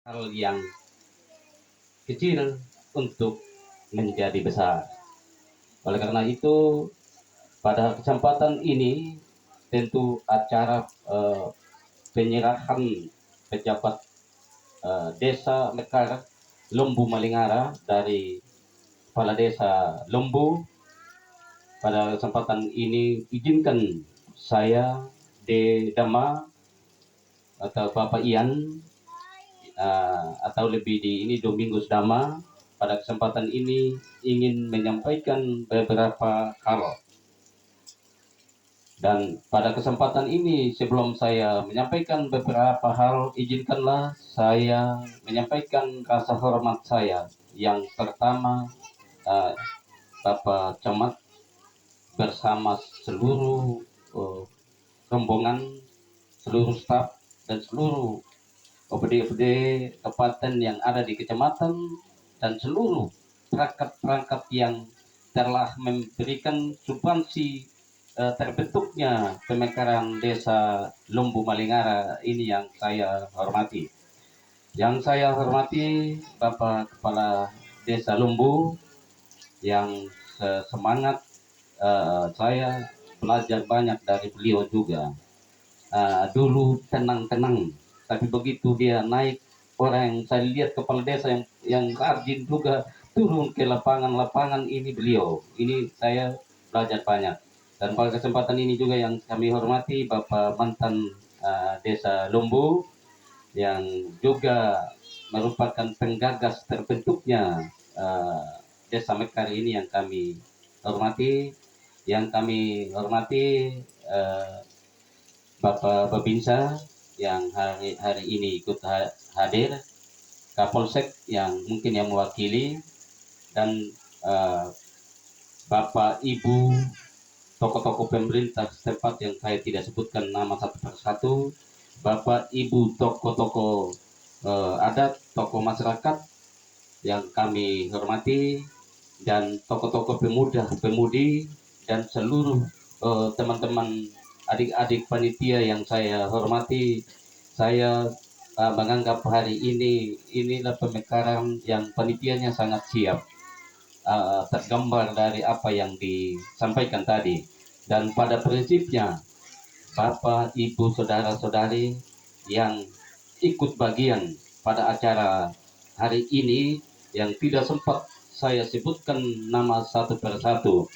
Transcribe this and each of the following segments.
hal yang kecil untuk menjadi besar. Oleh karena itu, pada kesempatan ini tentu acara penyerahan pejabat Desa Mekar Lembu Malingara dari Kepala Desa Lembu. Pada kesempatan ini izinkan saya De Dama atau Bapak Ian atau lebih di ini Domingus Dama, pada kesempatan ini ingin menyampaikan beberapa hal. Dan pada kesempatan ini sebelum saya menyampaikan beberapa hal, izinkanlah saya menyampaikan rasa hormat saya. Yang pertama, Bapak Camat bersama seluruh rombongan, seluruh staf dan seluruh OPD-OPD kabupaten yang ada di kecamatan dan seluruh perangkat-perangkat yang telah memberikan substansi terbentuknya pemekaran Desa Lembu Malingara ini yang saya hormati. Yang saya hormati Bapak Kepala Desa Lembu yang semangat, saya belajar banyak dari beliau juga. Dulu tenang-tenang, tapi begitu dia naik, orang yang saya lihat kepala desa yang rajin juga turun ke lapangan-lapangan, ini beliau. Ini saya belajar banyak. Dan pada kesempatan ini juga yang kami hormati Bapak mantan Desa Lumbu yang juga merupakan penggagas terbentuknya Desa Mekar ini yang kami hormati. Yang kami hormati Bapak Babinsa yang hari ini ikut hadir, Kapolsek yang mungkin yang mewakili, dan Bapak Ibu tokoh-tokoh pemerintah setempat yang saya tidak sebutkan nama satu persatu, Bapak Ibu tokoh-tokoh adat, tokoh masyarakat yang kami hormati, dan tokoh-tokoh pemuda-pemudi dan seluruh teman-teman adik-adik panitia yang saya hormati. Saya menganggap hari ini inilah pemekaran yang panitianya sangat siap, tergambar dari apa yang disampaikan tadi. Dan pada prinsipnya Bapak, Ibu, saudara-saudari yang ikut bagian pada acara hari ini yang tidak sempat saya sebutkan nama satu persatu,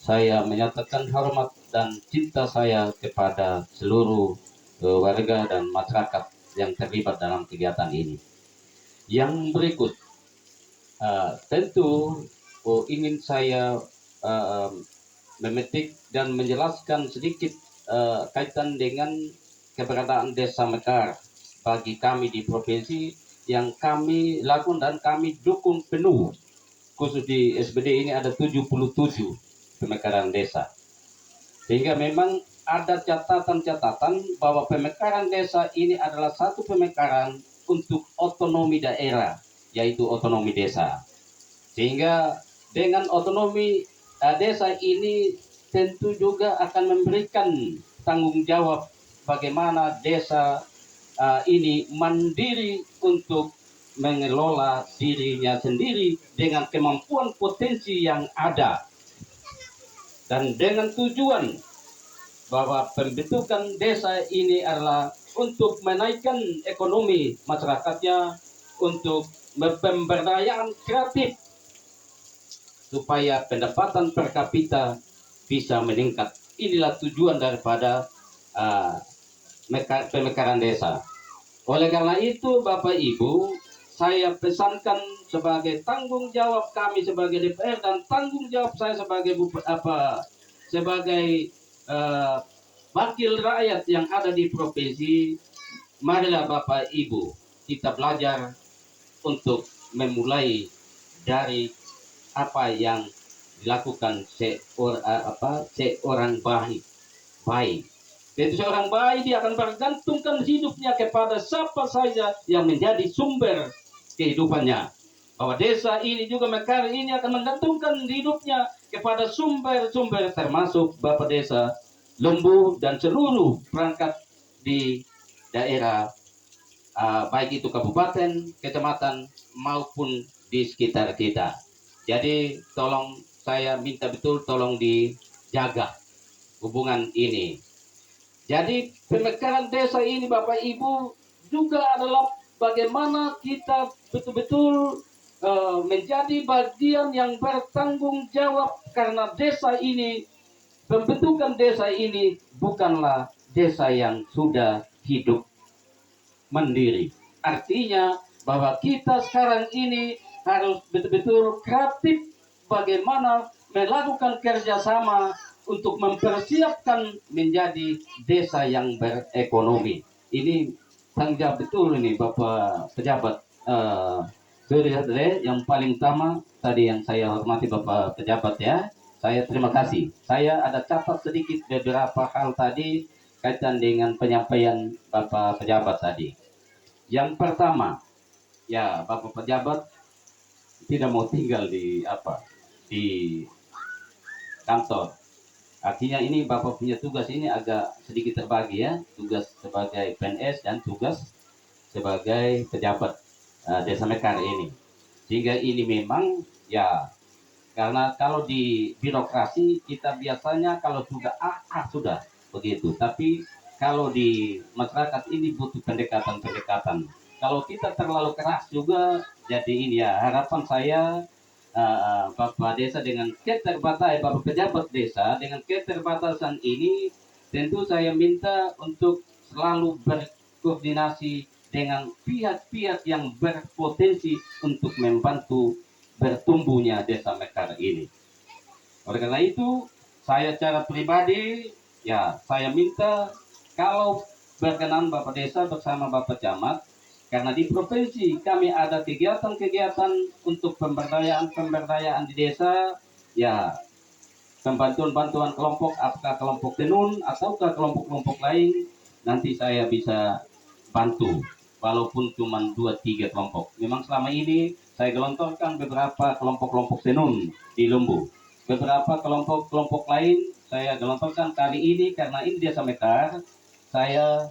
saya menyatakan hormat dan cinta saya kepada seluruh warga dan masyarakat yang terlibat dalam kegiatan ini. Yang berikut, tentu ingin saya memetik dan menjelaskan sedikit kaitan dengan keberadaan Desa Mekar bagi kami di provinsi yang kami lakukan dan kami dukung penuh. Khusus di SBD ini ada 77 pemekaran desa. Sehingga memang ada catatan-catatan bahwa pemekaran desa ini adalah satu pemekaran untuk otonomi daerah, yaitu otonomi desa. Sehingga dengan otonomi desa ini tentu juga akan memberikan tanggung jawab bagaimana desa ini mandiri untuk mengelola dirinya sendiri dengan kemampuan potensi yang ada dan dengan tujuan bahwa pembentukan desa ini adalah untuk menaikkan ekonomi masyarakatnya, untuk pemberdayaan kreatif supaya pendapatan per kapita bisa meningkat. Inilah tujuan daripada pemekaran desa. Oleh karena itu Bapak Ibu, saya pesankan sebagai tanggung jawab kami sebagai DPR dan tanggung jawab saya sebagai wakil rakyat yang ada di provinsi, marilah Bapak Ibu kita belajar untuk memulai dari apa yang dilakukan seorang baik. Jadi seorang bayi dia akan bergantungkan hidupnya kepada siapa saja yang menjadi sumber kehidupannya. Bahwa desa ini juga Mekar ini akan menggantungkan hidupnya kepada sumber-sumber termasuk Bapak Desa Lembu dan seluruh perangkat di daerah baik itu kabupaten, kecamatan maupun di sekitar kita. Jadi tolong saya minta betul tolong dijaga hubungan ini. Jadi pemekaran desa ini Bapak Ibu juga adalah bagaimana kita betul-betul menjadi bagian yang bertanggung jawab, karena desa ini, pembentukan desa ini bukanlah desa yang sudah hidup mandiri. Artinya bahwa kita sekarang ini harus betul-betul kreatif bagaimana melakukan kerjasama untuk mempersiapkan menjadi desa yang berekonomi. Ini tanggung jawab betul ini Bapak pejabat. Yang paling utama tadi yang saya hormati Bapak pejabat ya, saya terima kasih. Saya ada catat sedikit beberapa hal tadi kaitan dengan penyampaian Bapak pejabat tadi. Yang pertama, ya Bapak pejabat tidak mau tinggal di kantor. Artinya ini Bapak punya tugas ini agak sedikit terbagi ya, tugas sebagai PNS dan tugas sebagai pejabat Desa Mekar ini. Sehingga ini memang ya, karena kalau di birokrasi kita biasanya kalau sudah sudah begitu. Tapi kalau di masyarakat ini butuh pendekatan-pendekatan. Kalau kita terlalu keras juga, jadi ini ya harapan saya Bapak Desa dengan keterbatasan, Bapak pejabat desa dengan keterbatasan ini, tentu saya minta untuk selalu berkoordinasi dengan pihak-pihak yang berpotensi untuk membantu bertumbuhnya desa Mekar ini. Oleh karena itu, saya secara pribadi, ya saya minta kalau berkenan Bapak Desa bersama Bapak Camat, karena di provinsi kami ada kegiatan-kegiatan untuk pemberdayaan di desa, ya bantuan kelompok, apakah kelompok tenun ataukah kelompok-kelompok lain, nanti saya bisa bantu walaupun cuma 2-3 kelompok. Memang selama ini saya gelontorkan beberapa kelompok-kelompok tenun di Lumbu. Beberapa kelompok-kelompok lain saya gelontorkan kali ini karena ini Desa Mekar. Saya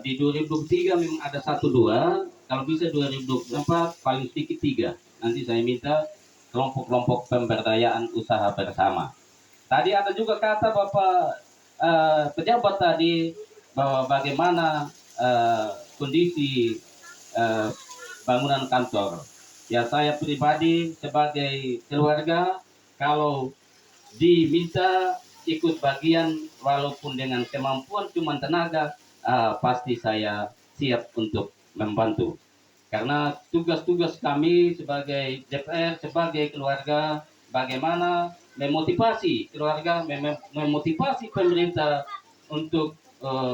di 2023 memang ada 1-2, kalau bisa 2024 paling sedikit 3. Nanti saya minta kelompok-kelompok pemberdayaan usaha bersama. Tadi ada juga kata Bapak pejabat tadi bahwa bagaimana kondisi bangunan kantor. Ya saya pribadi sebagai keluarga, kalau diminta ikut bagian walaupun dengan kemampuan cuma tenaga, pasti saya siap untuk membantu. Karena tugas-tugas kami sebagai DPR, sebagai keluarga, bagaimana memotivasi keluarga, memotivasi pemerintah untuk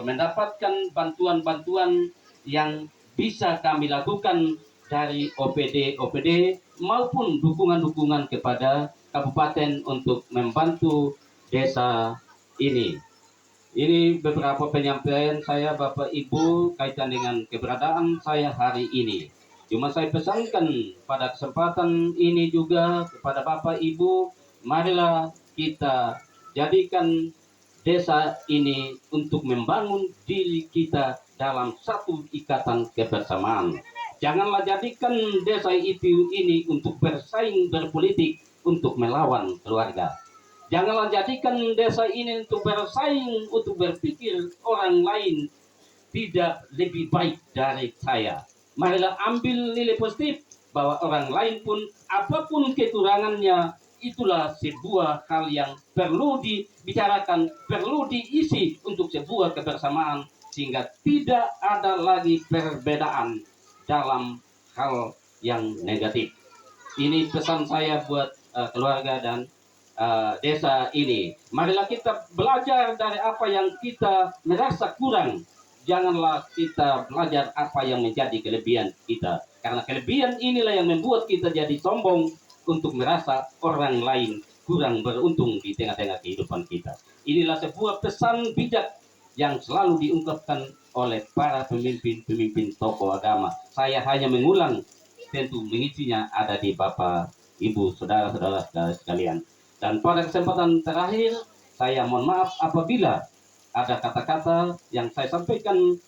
mendapatkan bantuan-bantuan yang bisa kami lakukan dari OPD maupun dukungan-dukungan kepada kabupaten untuk membantu desa ini. Ini beberapa penyampaian saya Bapak Ibu kaitan dengan keberadaan saya hari ini. Cuma saya pesankan pada kesempatan ini juga kepada Bapak Ibu, marilah kita jadikan desa ini untuk membangun diri kita dalam satu ikatan kebersamaan. Janganlah jadikan desa itu ini untuk bersaing berpolitik untuk melawan keluarga. Janganlah jadikan desa ini untuk bersaing, untuk berpikir orang lain tidak lebih baik dari saya. Marilah ambil nilai positif bahwa orang lain pun apapun kekurangannya, itulah sebuah hal yang perlu dibicarakan, perlu diisi untuk sebuah kebersamaan sehingga tidak ada lagi perbedaan dalam hal yang negatif. Ini pesan saya buat keluarga dan desa ini. Marilah kita belajar dari apa yang kita merasa kurang. Janganlah kita belajar apa yang menjadi kelebihan kita. Karena kelebihan inilah yang membuat kita jadi sombong untuk merasa orang lain kurang beruntung di tengah-tengah kehidupan kita. Inilah sebuah pesan bijak yang selalu diungkapkan oleh para pemimpin tokoh agama. Saya hanya mengulang, tentu mengisinya ada di Bapak, Ibu, saudara-saudara sekalian. Dan pada kesempatan terakhir, saya mohon maaf apabila ada kata-kata yang saya sampaikan